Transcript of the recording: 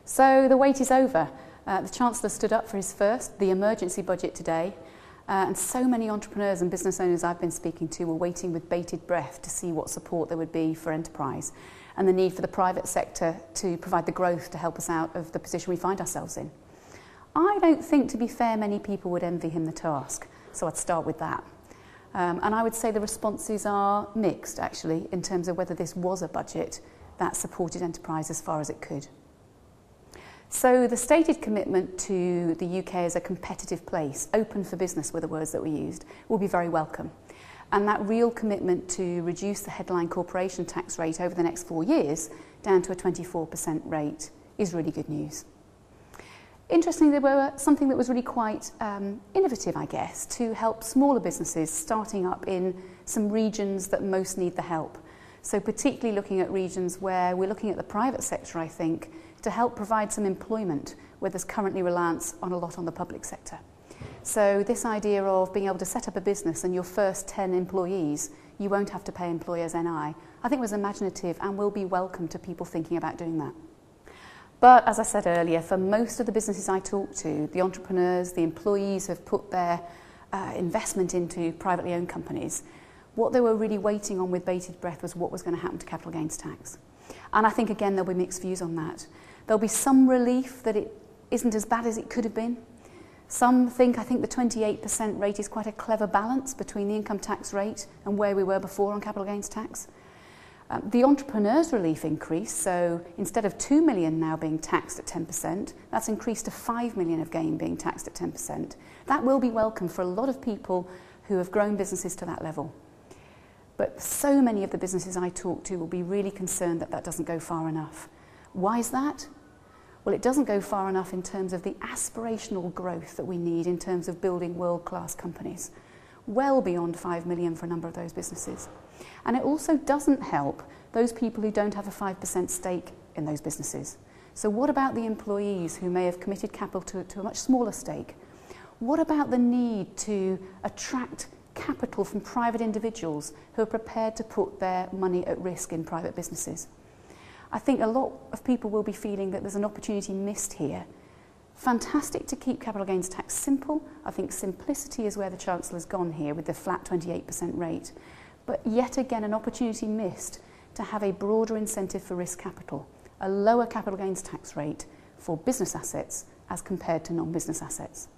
So the wait is over. The Chancellor stood up for his first, the emergency budget today, and so many entrepreneurs and business owners I've been speaking to were waiting with bated breath to see what support there would be for enterprise and the need for the private sector to provide the growth to help us out of the position we find ourselves in. I don't think, to be fair, many people would envy him the task, so I'd start with that. And I would say the responses are mixed, actually, in terms of whether this was a budget that supported enterprise as far as it could. So the stated commitment to the UK as a competitive place, open for business were the words that we used, will be very welcome. And that real commitment to reduce the headline corporation tax rate over the next 4 years down to a 24% rate is really good news. Interestingly, there were something that was really quite innovative, I guess, to help smaller businesses starting up in some regions that most need the help. So particularly looking at regions where we're looking at the private sector, I think, to help provide some employment where there's currently reliance on a lot on the public sector. So this idea of being able to set up a business and your first 10 employees, you won't have to pay employers NI, I think was imaginative and will be welcome to people thinking about doing that. But as I said earlier, for most of the businesses I talk to, the entrepreneurs, the employees who have put their investment into privately owned companies, what they were really waiting on with bated breath was what was going to happen to capital gains tax. And I think, again, there'll be mixed views on that. There'll be some relief that it isn't as bad as it could have been. I think the 28% rate is quite a clever balance between the income tax rate and where we were before on capital gains tax. The entrepreneurs' relief increase, so instead of 2 million now being taxed at 10%, that's increased to 5 million of gain being taxed at 10%. That will be welcome for a lot of people who have grown businesses to that level. But so many of the businesses I talk to will be really concerned that that doesn't go far enough. Why is that? Well, it doesn't go far enough in terms of the aspirational growth that we need in terms of building world-class companies, well beyond 5 million for a number of those businesses. And it also doesn't help those people who don't have a 5% stake in those businesses. So what about the employees who may have committed capital to a much smaller stake? What about the need to attract capital from private individuals who are prepared to put their money at risk in private businesses? I think a lot of people will be feeling that there's an opportunity missed here. Fantastic to keep capital gains tax simple. I think simplicity is where the Chancellor's gone here with the flat 28% rate. But yet again, an opportunity missed to have a broader incentive for risk capital, a lower capital gains tax rate for business assets as compared to non-business assets.